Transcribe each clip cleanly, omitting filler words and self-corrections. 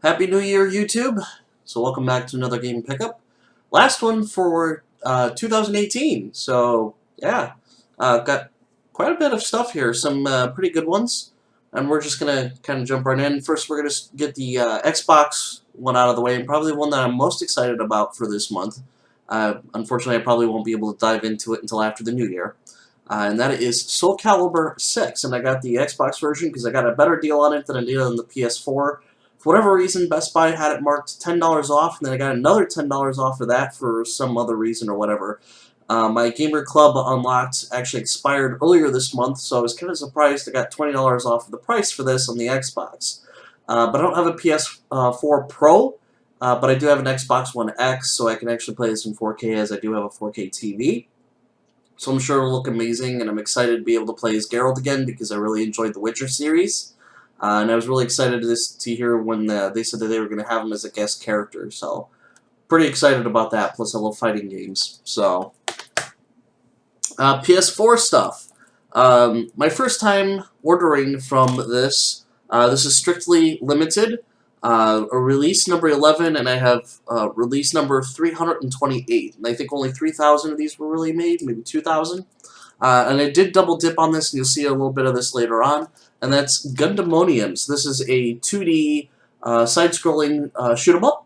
Happy New Year, YouTube! So welcome back to another game pickup. Last one for 2018. So yeah, got quite a bit of stuff here. Some pretty good ones, and we're just gonna kind of jump right in. First, we're gonna get the Xbox one out of the way, and probably the one that I'm most excited about for this month. Unfortunately, I probably won't be able to dive into it until after the New Year. And that is Soul Calibur 6, and I got the Xbox version because I got a better deal on it than I did on the PS4. For whatever reason, Best Buy had it marked $10 off, and then I got another $10 off of that for some other reason or whatever. My Gamer Club Unlocked actually expired earlier this month, so I was kind of surprised I got $20 off of the price for this on the Xbox. But I don't have a PS4 Pro, but I do have an Xbox One X, so I can actually play this in 4K as I do have a 4K TV. So I'm sure it'll look amazing, and I'm excited to be able to play as Geralt again because I really enjoyed the Witcher series. And I was really excited to hear when they said that they were going to have him as a guest character. So pretty excited about that. Plus, I love fighting games. So PS4 stuff. My first time ordering from this. This is strictly limited. A release number 11, and I have release number 328. And I think only 3,000 of these were really made, maybe 2,000. And I did double dip on this, and you'll see a little bit of this later on. And that's Gundamoniums. This is a 2D side-scrolling shoot 'em up,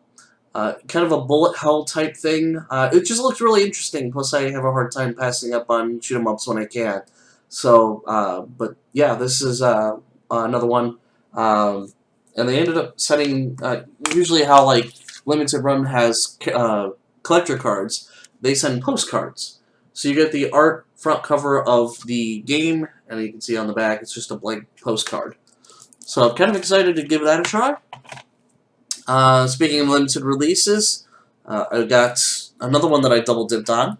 kind of a bullet hell type thing. It just looks really interesting. Plus, I have a hard time passing up on shoot 'em ups when I can. So, but yeah, this is another one. And they ended up setting usually how like Limited Run has collector cards. They send postcards. So you get the art front cover of the game, and you can see on the back it's just a blank postcard. So I'm kind of excited to give that a try. Speaking of limited releases, I got another one that I double dipped on,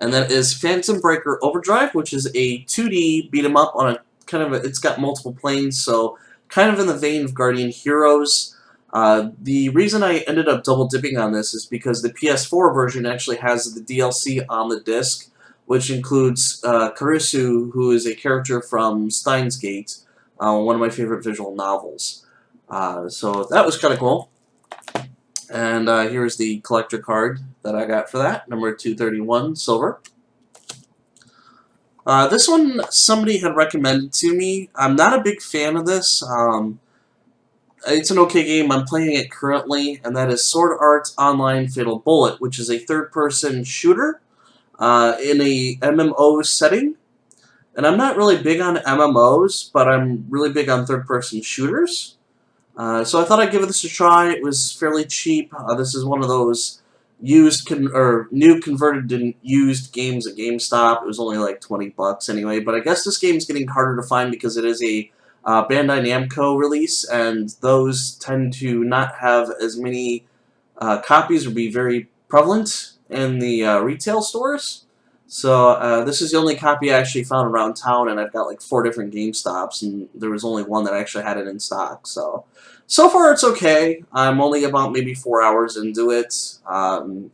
and that is Phantom Breaker Overdrive, which is a 2D beat 'em up on a kind of it's got multiple planes, so kind of in the vein of Guardian Heroes. The reason I ended up double dipping on this is because the PS4 version actually has the DLC on the disc, which includes Karisu, who is a character from Steins Gate, one of my favorite visual novels. So that was kind of cool. And here's the collector card that I got for that, number 231, silver. This one somebody had recommended to me. I'm not a big fan of this. It's an okay game. I'm playing it currently, and that is Sword Art Online Fatal Bullet, which is a third-person shooter in a MMO setting. And I'm not really big on MMOs, but I'm really big on third-person shooters. So I thought I'd give this a try. It was fairly cheap. This is one of those new converted and used games at GameStop. It was only like 20 bucks anyway, but I guess this game's getting harder to find because it is a Bandai Namco release, and those tend to not have as many copies or be very prevalent in the retail stores. So this is the only copy I actually found around town, and I've got like 4 different GameStops, and there was only one that actually had it in stock. So far it's okay. I'm only about maybe 4 hours into it.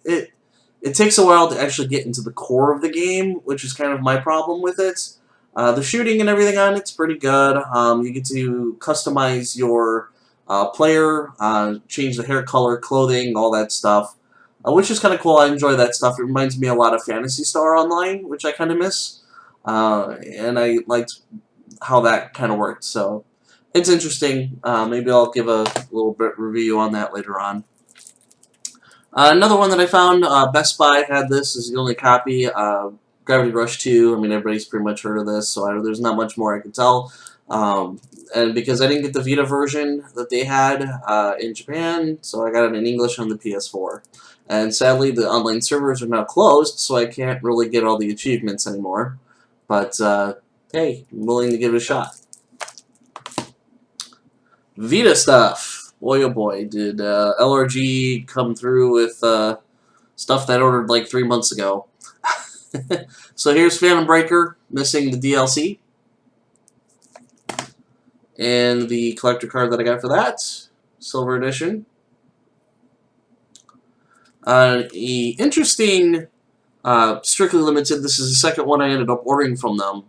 It takes a while to actually get into the core of the game, which is kind of my problem with it. The shooting and everything on it's pretty good. You get to customize your player, change the hair color, clothing, all that stuff, which is kind of cool. I enjoy that stuff. It reminds me a lot of Phantasy Star Online, which I kind of miss, and I liked how that kind of worked. So it's interesting. Maybe I'll give a little bit review on that later on. Another one that I found, Best Buy had this. This is the only copy. Gravity Rush 2, I mean, everybody's pretty much heard of this, so there's not much more I can tell. And because I didn't get the Vita version that they had in Japan, so I got it in English on the PS4. And sadly, the online servers are now closed, so I can't really get all the achievements anymore. But, hey, I'm willing to give it a shot. Vita stuff. Boy, oh boy, did LRG come through with stuff that I ordered like 3 months ago. So here's Phantom Breaker, missing the DLC. And the collector card that I got for that, Silver Edition. Interesting, strictly limited. This is the second one I ended up ordering from them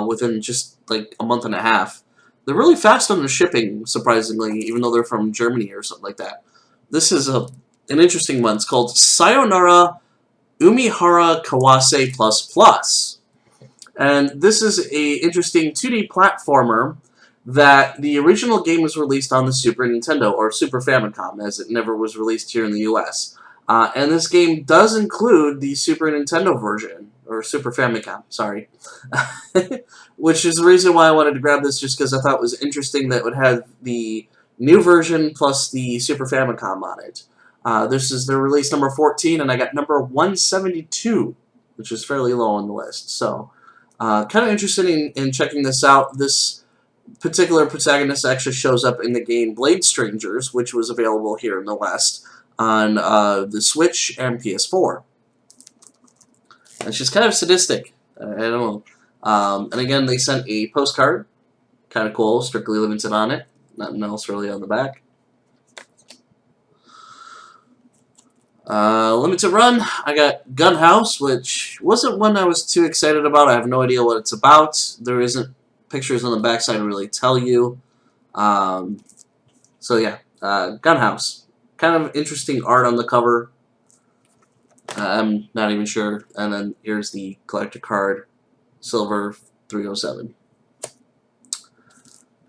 within just like a month and a half. they're really fast on the shipping, surprisingly, even though they're from Germany or something like that. This is an interesting one. It's called Sayonara Umihara Kawase Plus Plus. And this is a interesting 2D platformer that the original game was released on the Super Nintendo, or Super Famicom, as it never was released here in the US. And this game does include the Super Nintendo version, or Super Famicom, sorry. Which is the reason why I wanted to grab this, just because I thought it was interesting that it would have the new version plus the Super Famicom on it. This is their release number 14, and I got number 172, which is fairly low on the list. So, kind of interested in checking this out. This particular protagonist actually shows up in the game Blade Strangers, which was available here in the West on the Switch and PS4. It's just kind of sadistic. I don't know. And again, they sent a postcard. Kind of cool. Strictly Limited on it. Nothing else really on the back. Limited run. I got Gun House, which wasn't one I was too excited about. I have no idea what it's about. There isn't pictures on the backside to really tell you. So yeah, Gun House. Kind of interesting art on the cover. I'm not even sure. And then here's the collector card, Silver 307.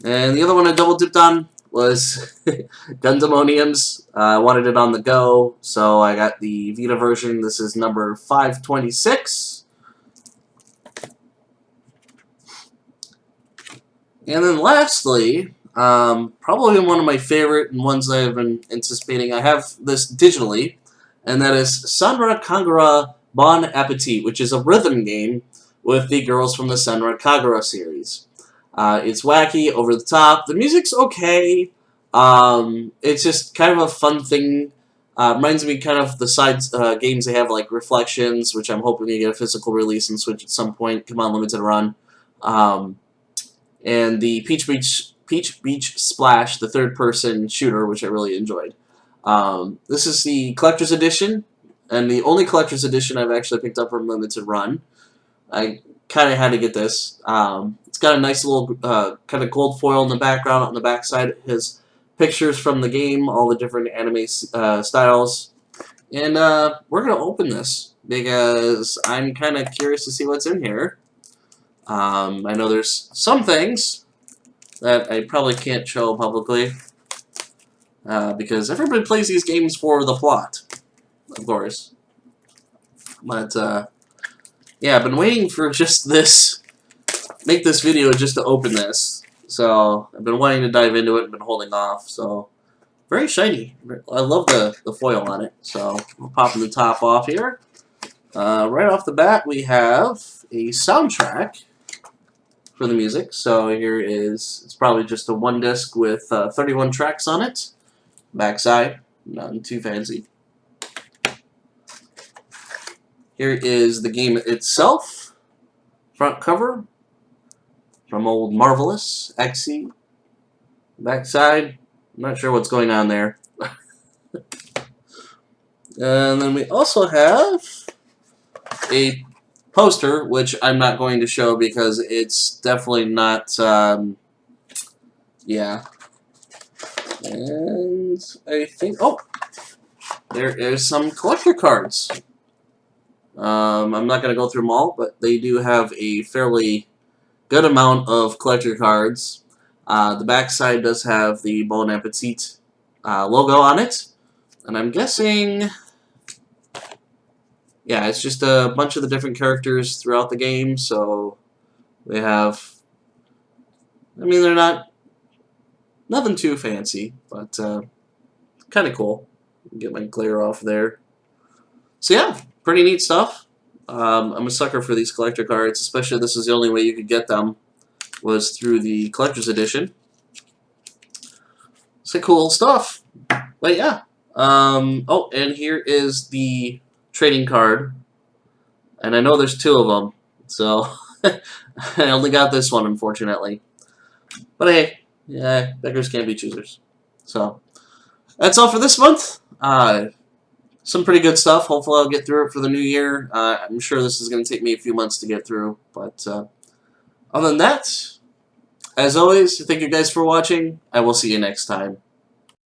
And the other one I double dipped on was Gundamoniums. I wanted it on the go, so I got the Vita version. This is number 526. And then lastly, probably one of my favorite and ones that I've been anticipating. I have this digitally, and that is Senran Kagura Bon Appetit, which is a rhythm game with the girls from the Senran Kagura series. It's wacky, over the top. The music's okay. It's just kind of a fun thing. Reminds me kind of the side games they have, like Reflections, which I'm hoping to get a physical release and Switch at some point. Come on, Limited Run. And the Peach Beach Splash, the third-person shooter, which I really enjoyed. This is the Collector's Edition, and the only Collector's Edition I've actually picked up from Limited Run. I kind of had to get this. It's got a nice little kind of gold foil in the background. On the backside, it has pictures from the game, all the different anime styles. And we're going to open this because I'm kind of curious to see what's in here. I know there's some things that I probably can't show publicly because everybody plays these games for the plot, of course. But yeah, I've been waiting for just this, make this video just to open this. So I've been wanting to dive into it and been holding off. So very shiny. I love the foil on it. So I'm popping the top off here. Right off the bat, we have a soundtrack for the music. So here is, it's probably just a one disc with 31 tracks on it. Backside, nothing too fancy. Here is the game itself. Front cover from old Marvelous XE. Backside, I'm not sure what's going on there. And then we also have a poster, which I'm not going to show because it's definitely not, yeah. And I think, oh, there is some collector cards. I'm not going to go through them all, but they do have a fairly good amount of collector cards. The back side does have the Bon Appetit logo on it, and I'm guessing, yeah, it's just a bunch of the different characters throughout the game. So we have, I mean, they're nothing too fancy, but kind of cool. Get my glare off there. So yeah, pretty neat stuff. I'm a sucker for these collector cards, especially this is the only way you could get them, was through the collector's edition. So cool stuff. But yeah. Oh, and here is the trading card. And I know there's two of them, so I only got this one, unfortunately. But hey, yeah, beggars can't be choosers. So that's all for this month. Some pretty good stuff. Hopefully I'll get through it for the new year. I'm sure this is going to take me a few months to get through. But other than that, As always, thank you guys for watching. I will see you next time.